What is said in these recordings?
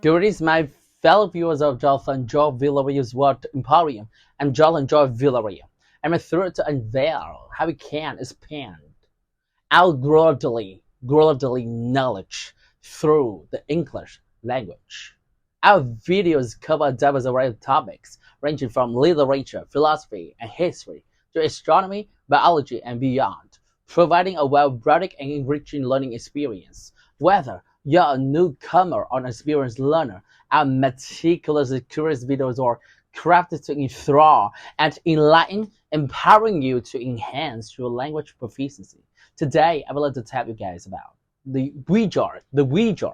Greetings, my fellow viewers of Jonathan Joe Villarreal's World Emporium. I'm Jonathan Joe Villarreal. I'm thrilled to unveil how we can expand our worldly knowledge through the English language. Our videos cover a diverse array of topics ranging from literature, philosophy, and history to astronomy, biology, and beyond, providing a well-rounded and enriching learning experience. Whether you're a newcomer or an experienced learner, our meticulously curious videos are crafted to enthrall and enlighten, empowering you to enhance your language proficiency. Today, I would like to tell you guys about the Ouija, the Ouija,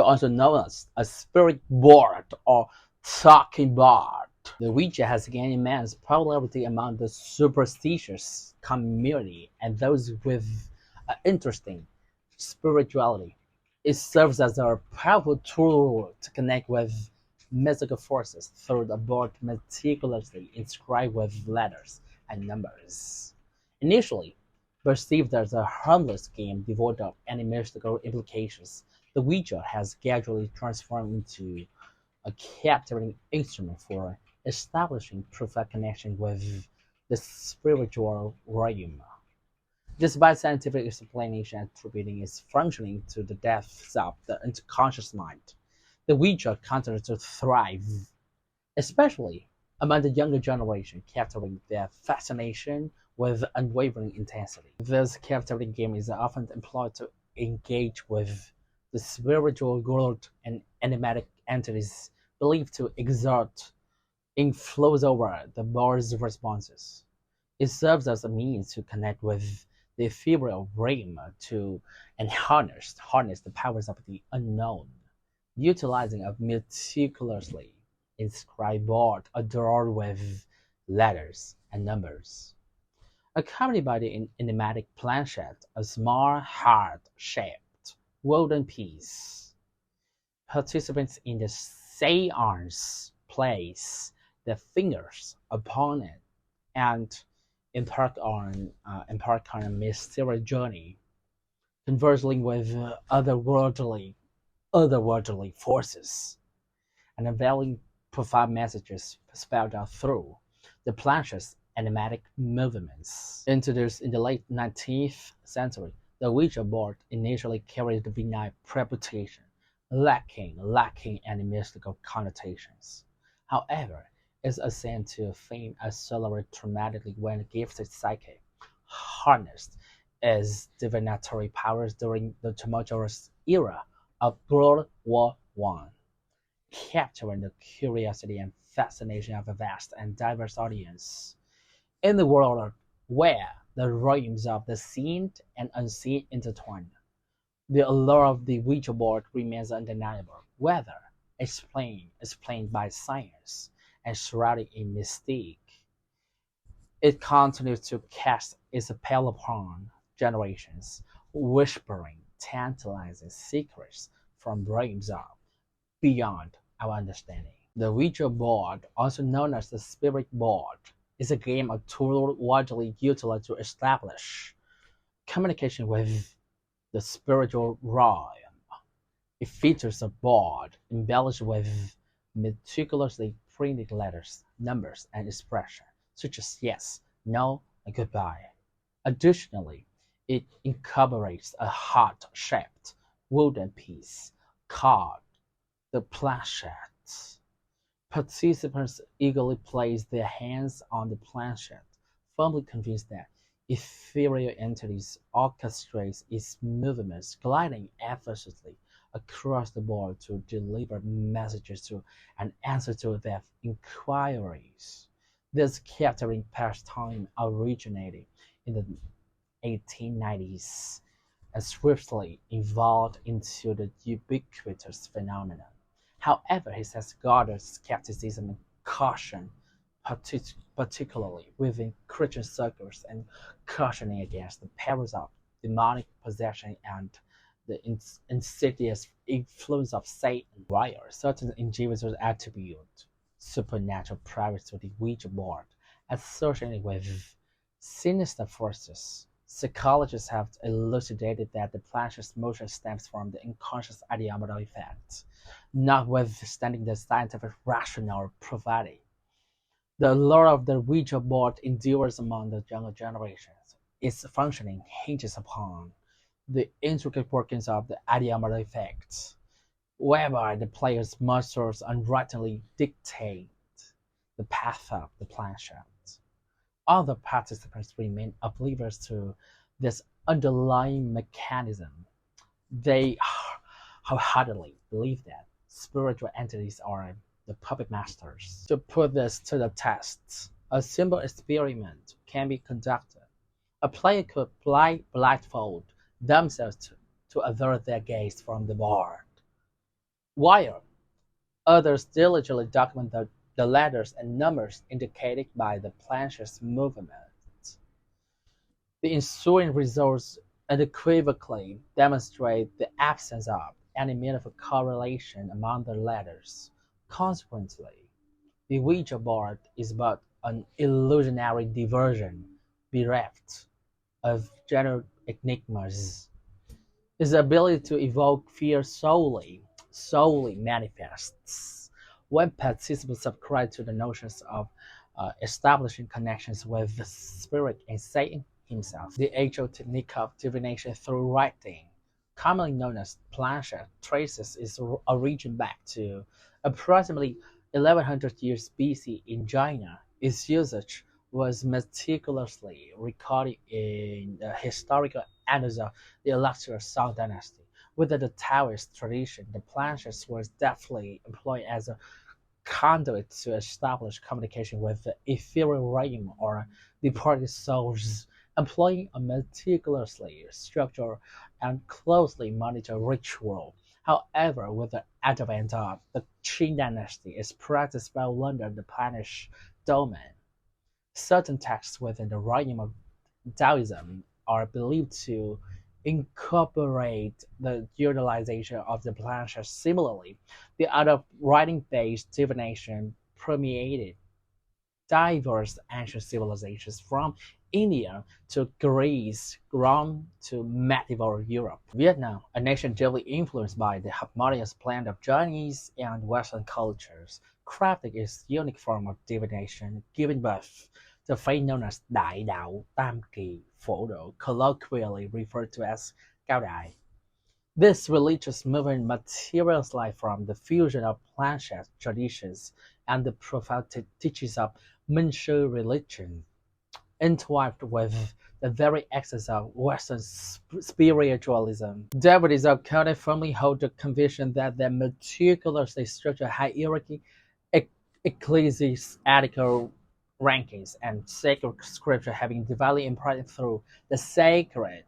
also known as a spirit board or talking board. The Ouija has gained immense popularity among the superstitious community and those with interesting spirituality. It serves as a powerful tool to connect with mystical forces through the board meticulously inscribed with letters and numbers. Initially perceived as a harmless game devoid of any mystical implications, the Ouija has gradually transformed into a captivating instrument for establishing perfect connection with the spiritual realm. Despite scientific explanation attributing its functioning to the depths of the unconscious mind, the Ouija continues to thrive, especially among the younger generation, capturing their fascination with unwavering intensity. This captivating game is often employed to engage with the spiritual world and enigmatic entities believed to exert influence over the board's responses. It serves as a means to connect with the ethereal realm to and harness the powers of the unknown, utilizing a meticulously inscribed board adorned with letters and numbers. Accompanied by the enigmatic planchette, a small heart-shaped wooden piece. Participants in the seance place their fingers upon it and embark on a mysterious journey, conversing with otherworldly forces, and unveiling profound messages spelled out through the planchette's enigmatic movements. Introduced in the late 19th century, the Ouija board initially carried the benign reputation, lacking any mystical connotations. However, its ascent to fame accelerated dramatically when a gifted psychic harnessed its divinatory powers during the tumultuous era of World War I, capturing the curiosity and fascination of a vast and diverse audience. In the world where the realms of the seen and unseen intertwine, the allure of the Ouija board remains undeniable, whether explained by science and shrouded in mystique. It continues to cast its spell upon generations, whispering tantalizing secrets from realms of beyond our understanding. The Ouija board, also known as the spirit board, is a game of tool widely utilized to establish communication with the spiritual realm. It features a board embellished with meticulously printed letters, numbers, and expressions such as yes, no, and goodbye. Additionally, it incorporates a heart-shaped wooden piece called the planchette. Participants eagerly place their hands on the planchette, firmly convinced that ethereal entities orchestrate its movements, gliding effortlessly across the board to deliver messages to and answer to their inquiries. This captivating pastime originated in the 1890s and swiftly evolved into the ubiquitous phenomenon. However, it has garnered skepticism and caution, particularly within Christian circles, and cautioning against the perils of demonic possession and the insidious influence of Satan. While certain individuals attribute supernatural powers to the Ouija board, associated with sinister forces Psychologists have elucidated that the Plancher's motion stems from the unconscious ideomotor effect, notwithstanding the scientific rationale provided. The allure of the Ouija board endures among the younger generations. Its functioning hinges upon the intricate workings of the ideomotor effect, whereby the player's muscles unwittingly dictate the path of the planchette. Other participants remain oblivious to this underlying mechanism. They wholeheartedly believe that spiritual entities are the puppet masters. To put this to the test, a simple experiment can be conducted. A player could blindfold themselves to avert their gaze from the board, while others diligently document the letters and numbers indicated by the plancher's movement. The ensuing results unequivocally demonstrate the absence of any meaningful correlation among the letters. Consequently, the Ouija board is but an illusionary diversion bereft of general enigmas. Its ability to evoke fear solely manifests when participants subscribe to the notions of establishing connections with the spirit and Satan himself. The actual technique of divination through writing, commonly known as planchette, traces its origin back to approximately 1100 years BC in China. Its usage was meticulously recorded in the historical annals of the illustrious Song dynasty. Within the Taoist tradition, the planchettes were deftly employed as a conduit to establish communication with the ethereal realm or departed souls, employing a meticulously structured and closely monitored ritual. However, with the advent of the Qing dynasty, its practice fell under the Spanish domain. Certain texts within the realm of Taoism are believed to incorporate the utilization of the planchette. Similarly, the art of writing-based divination permeated diverse ancient civilizations from India to Greece, Rome to medieval Europe. Vietnam, a nation deeply influenced by the harmonious blend of Chinese and Western cultures, crafted its unique form of divination, giving birth to the faith known as Đại Đạo Tam Kỳ Phổ Độ, colloquially referred to as Cao Dai. This religious movement materialized from the fusion of planchette traditions and the profound teachings of Manchu religion, entwined with the very essence of Western spiritualism. Devotees of Kant firmly hold the conviction that the meticulously structured hierarchy, ecclesiastical rankings, and sacred scripture have been divinely imparted through the sacred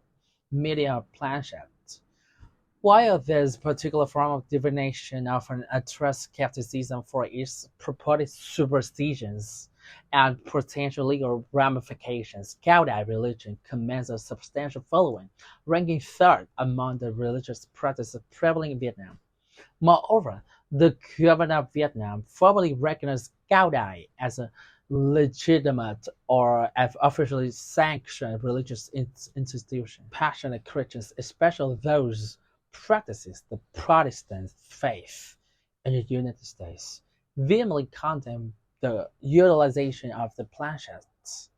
medium of planchette. While this particular form of divination often attracts skepticism for its purported superstitions and potential legal ramifications, Gaudai religion commands a substantial following, ranking third among the religious practices prevalent in Vietnam. Moreover, the government of Vietnam formally recognized Gaudai as a legitimate or officially sanctioned religious institution. Passionate Christians, especially those practices the Protestant faith in the United States, vehemently condemn the utilization of the planchettes.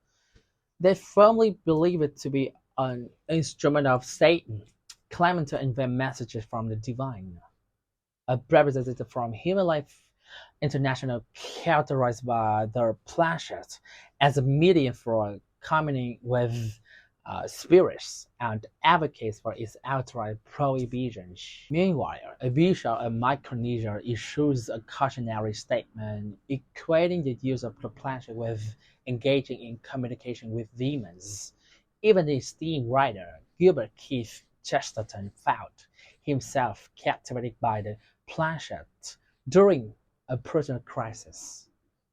They firmly believe it to be an instrument of Satan, claiming to invent messages from the divine. A representative from Human Life International characterized by the planchette as a medium for communing with spirits and advocates for its outright prohibition. Meanwhile, a bishop of Micronesia issues a cautionary statement equating the use of the planchette with engaging in communication with demons. Even the esteemed writer Gilbert Keith Chesterton found himself captivated by the planchette during a personal crisis.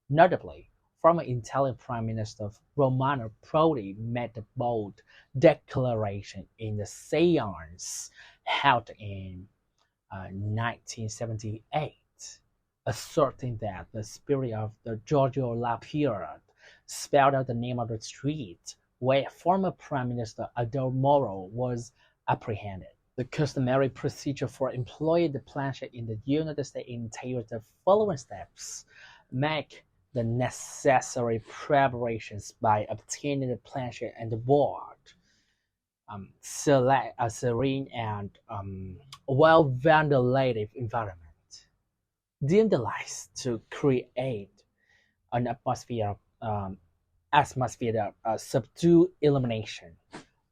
Notably, former Italian Prime Minister Romano Prodi made the bold declaration in the seance held in 1978, asserting that the spirit of the Giorgio La Piera spelled out the name of the street where former Prime Minister Adele Moro was apprehended. The customary procedure for employing the planchette in the United States entails the following steps: make the necessary preparations by obtaining the planchette and the board, select a serene and well-ventilated environment, dim the lights to create an atmosphere of subdued illumination.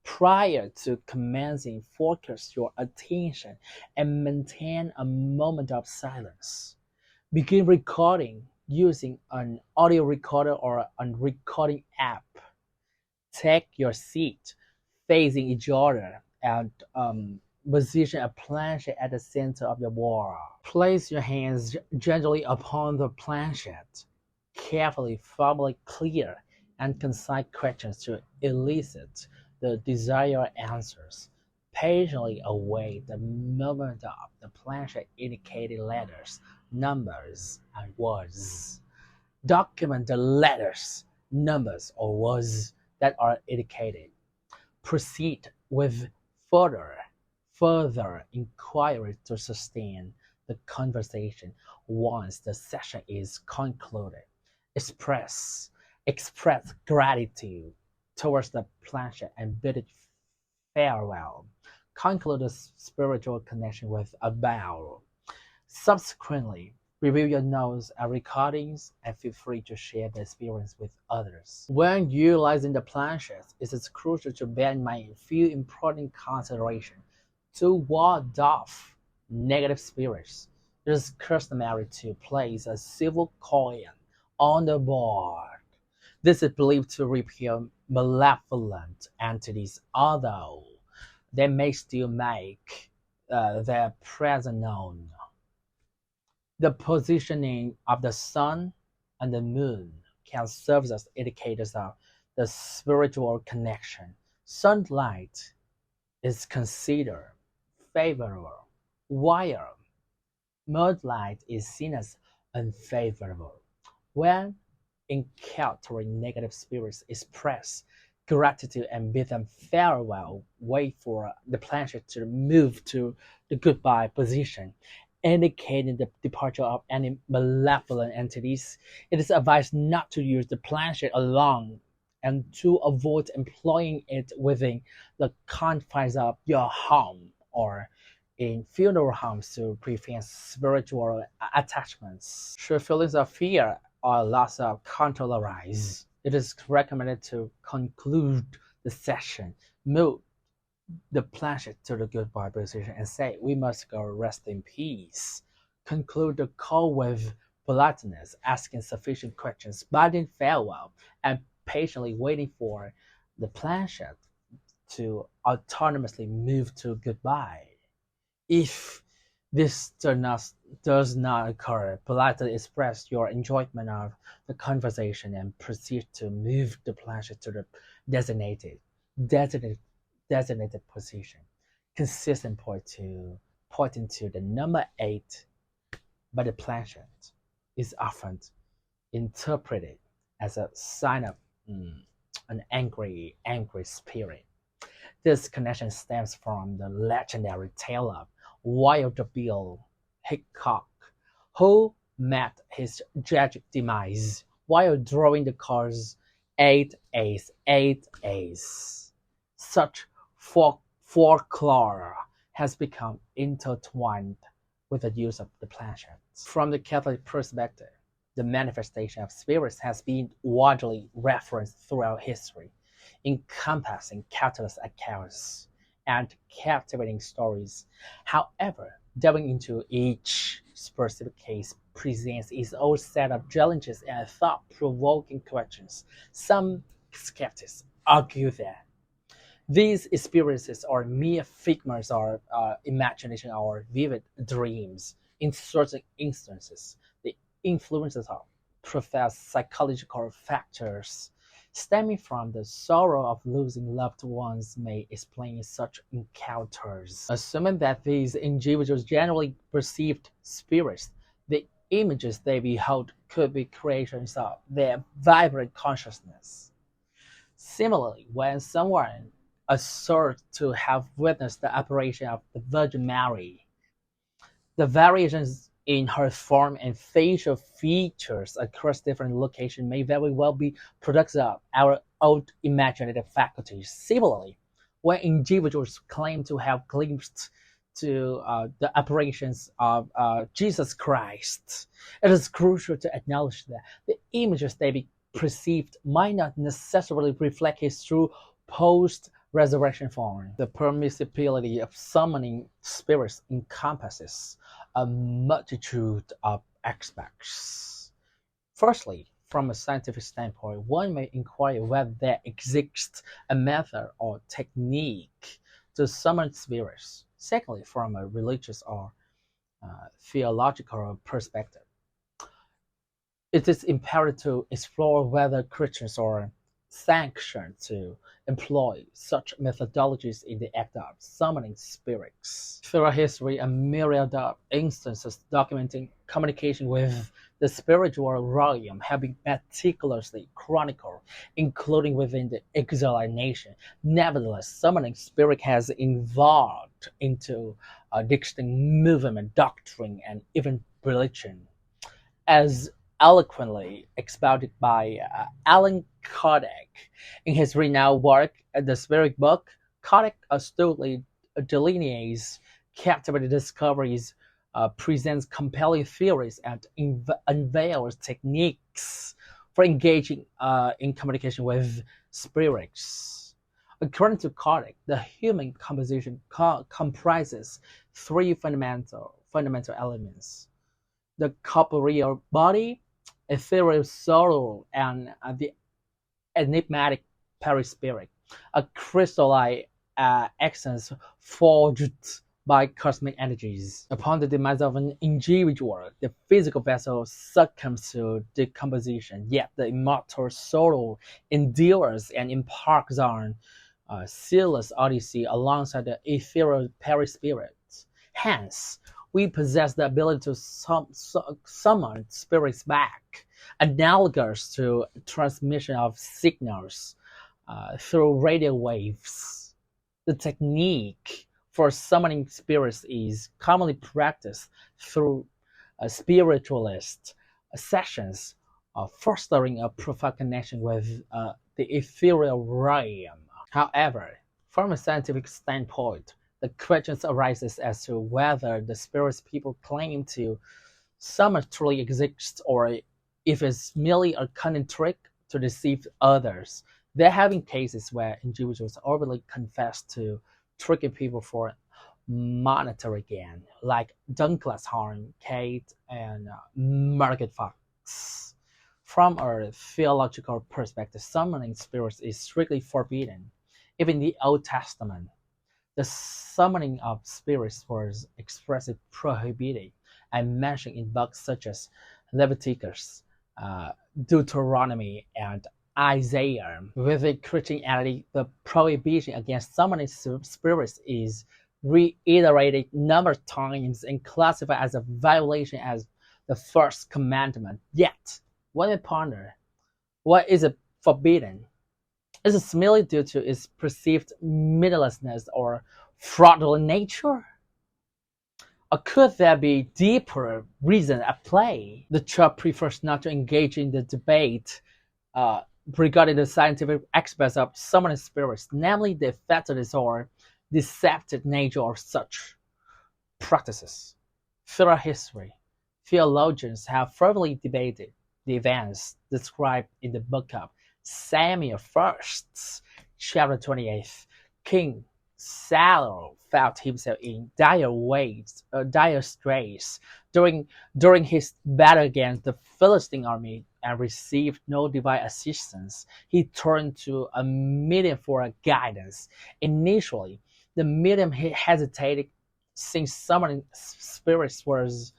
Prior to commencing, focus your attention and maintain a moment of silence. Begin recording using an audio recorder or a recording app. Take your seat facing each other and position a planchette at the center of the wall. Place your hands gently upon the planchette. Carefully formulate clear and concise questions to elicit the desired answers. Patiently await the movement of the planchette indicating letters, numbers, and words. Document the letters, numbers, or words that are indicated. Proceed with further inquiry to sustain the conversation once the session is concluded. Express express gratitude towards the planchette and bid it farewell. Conclude the spiritual connection with a bow. Subsequently, review your notes and recordings and feel free to share the experience with others. When utilizing the planchette, it is crucial to bear in mind a few important considerations to ward off negative spirits. It is customary to place a silver coin on the board. This is believed to repel malevolent entities, although they may still make their presence known. The positioning of the sun and the moon can serve as indicators of the spiritual connection. Sunlight is considered favorable, while moonlight is seen as unfavorable. When encountering negative spirits, express gratitude and bid them farewell. Wait for the planchette to move to the goodbye position, indicating the departure of any malevolent entities. It is advised not to use the planchette alone and to avoid employing it within the confines of your home or in funeral homes to prevent spiritual attachments. Should feelings of fear or loss of control arise, it is recommended to conclude the session, move the planchette to the goodbye position and say, "We must go rest in peace." Conclude the call with politeness, asking sufficient questions, bidding farewell, and patiently waiting for the planchette to autonomously move to goodbye. If this does not occur, politely express your enjoyment of the conversation and proceed to move the planchette to the designated designated position. Consistent pointing to the number 8 by the planchette is often interpreted as a sign of an angry spirit. This connection stems from the legendary tale of Wild Bill Hickok, who met his tragic demise while drawing the cards 8 ace, 8 ace. Such folklore has become intertwined with the use of the planchette. From the Catholic perspective, the manifestation of spirits has been widely referenced throughout history, encompassing countless accounts and captivating stories. However, delving into each specific case presents its own set of challenges and thought-provoking questions. Some skeptics argue that these experiences are mere figments of imagination or vivid dreams. In certain instances, the influences of profound psychological factors stemming from the sorrow of losing loved ones may explain such encounters. Assuming that these individuals generally perceived spirits, the images they behold could be creations of their vibrant consciousness. Similarly, when someone asserts to have witnessed the apparition of the Virgin Mary, the variations in her form and facial features across different locations may very well be products of our own imaginative faculties. Similarly, when individuals claim to have glimpsed to the apparitions of Jesus Christ, it is crucial to acknowledge that the images they be perceived might not necessarily reflect his true post-resurrection form. The permissibility of summoning spirits encompasses a multitude of aspects. Firstly, from a scientific standpoint, one may inquire whether there exists a method or technique to summon spirits. Secondly, from a religious or theological perspective, it is imperative to explore whether Christians are sanctioned to employ such methodologies in the act of summoning spirits. Throughout history, a myriad of instances documenting communication with the spiritual realm have been meticulously chronicled, including within the Israelite nation. Nevertheless, summoning spirit has evolved into a distinct movement, doctrine, and even religion, as eloquently expounded by Allan Kardec in his renowned work, The Spirit Book. Kardec astutely delineates captivating discoveries, presents compelling theories, and unveils techniques for engaging in communication with spirits. According to Kardec, the human composition comprises three fundamental elements: the corporeal body, ethereal soul, and the enigmatic perispirit, a crystalline essence forged by cosmic energies. Upon the demise of an individual, the physical vessel succumbs to decomposition, yet the immortal soul endures and embarks on a ceaseless odyssey alongside the ethereal perispirit. Hence, we possess the ability to summon spirits back, analogous to transmission of signals through radio waves. The technique for summoning spirits is commonly practiced through spiritualist sessions, fostering a profound connection with the ethereal realm. However, from a scientific standpoint, the question arises as to whether the spirits people claim to summon truly exist, or if it's merely a cunning trick to deceive others. There have been cases where individuals openly confess to tricking people for monetary gain, like Douglas Horne, Kate, and Margaret Fox. From a theological perspective, summoning spirits is strictly forbidden. Even in the Old Testament, the summoning of spirits was expressly prohibited and mentioned in books such as Leviticus, Deuteronomy, and Isaiah. Within Christianity, the prohibition against summoning spirits is reiterated a number of times and classified as a violation as the first commandment. Yet, when we ponder, what is it forbidden? Is it merely due to its perceived meaninglessness or fraudulent nature? Or could there be deeper reason at play? The church prefers not to engage in the debate regarding the scientific aspects of summoning spirits, namely the effectiveness or deceptive nature of such practices. Throughout history, theologians have fervently debated the events described in the book of Samuel 1st, chapter 28. King Saul felt himself in dire straits during his battle against the Philistine army and received no divine assistance. He turned to a medium for guidance. Initially, the medium hesitated, since summoning spirits was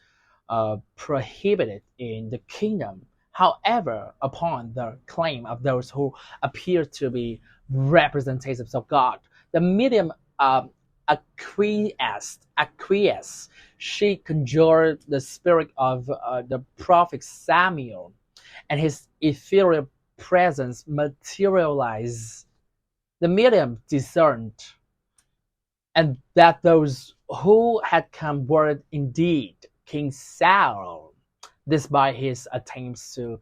prohibited in the kingdom. However, upon the claim of those who appear to be representatives of God, the medium acquiesced. She conjured the spirit of the prophet Samuel and his ethereal presence materialize. The medium discerned, and that those who had come were indeed King Saul, despite his attempts to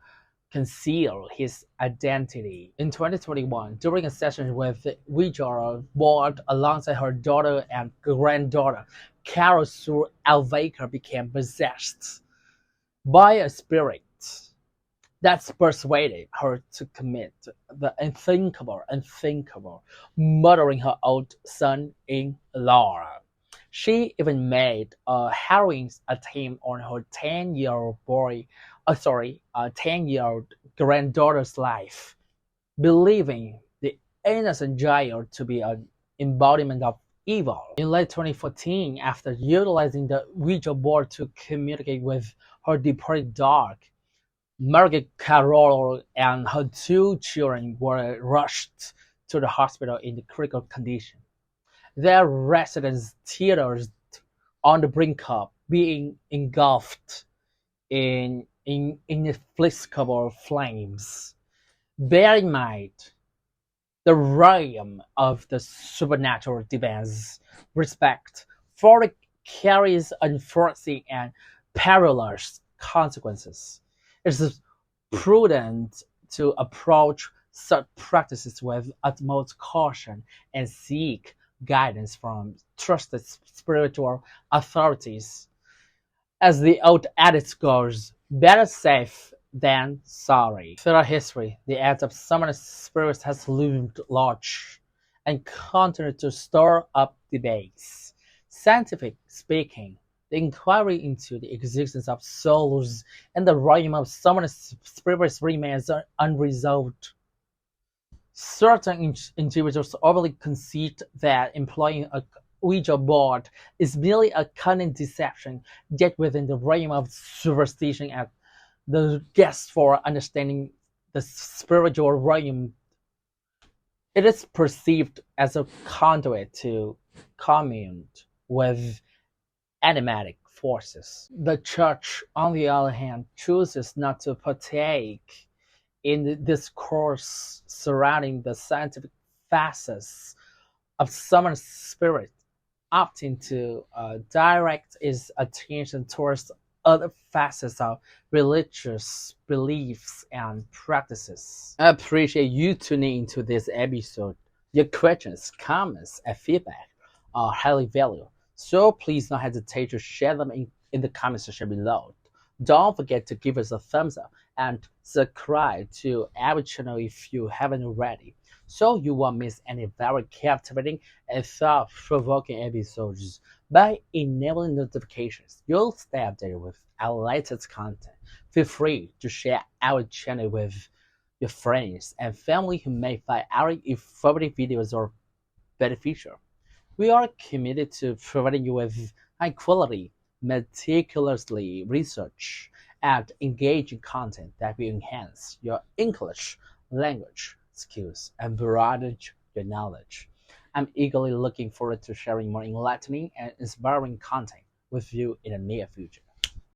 conceal his identity. In 2021, during a session with Ouija board alongside her daughter and granddaughter, Carol Sue Alvaker became possessed by a spirit that persuaded her to commit the unthinkable, murdering her own son-in-law. She even made a harrowing attempt on her 10-year-old granddaughter's life, believing the innocent child to be an embodiment of evil. In late 2014, after utilizing the Ouija board to communicate with her departed dog, Margaret Carroll and her two children were rushed to the hospital in critical condition. Their residence teetered on the brink of being engulfed in inexplicable flames. Bear in mind, the realm of the supernatural demands respect, for it carries unforeseen and perilous consequences. It is prudent to approach such practices with utmost caution and seek guidance from trusted spiritual authorities. As the old adage goes, better safe than sorry. Throughout history, the act of summoning spirits has loomed large and continued to stir up debates. Scientific speaking, the inquiry into the existence of souls and the realm of summoning spirits remains unresolved. Certain individuals overly concede that employing a Ouija board is merely a cunning deception, yet within the realm of superstition and the guess for understanding the spiritual realm, it is perceived as a conduit to commune with animatic forces. The Church, on the other hand, chooses not to partake in the discourse surrounding the scientific facets of summoned spirit, opting to direct its attention towards other facets of religious beliefs and practices. I appreciate you tuning into this episode. Your questions, comments, and feedback are highly valued, so please don't hesitate to share them in the comment section below. Don't forget to give us a thumbs up and subscribe to our channel if you haven't already, so you won't miss any very captivating and thought-provoking episodes. By enabling notifications, you'll stay updated with our latest content. Feel free to share our channel with your friends and family who may find our informative videos or beneficial. We are committed to providing you with high-quality, meticulously researched, and engaging content that will enhance your English language skills and broaden your knowledge. I'm eagerly looking forward to sharing more enlightening and inspiring content with you in the near future.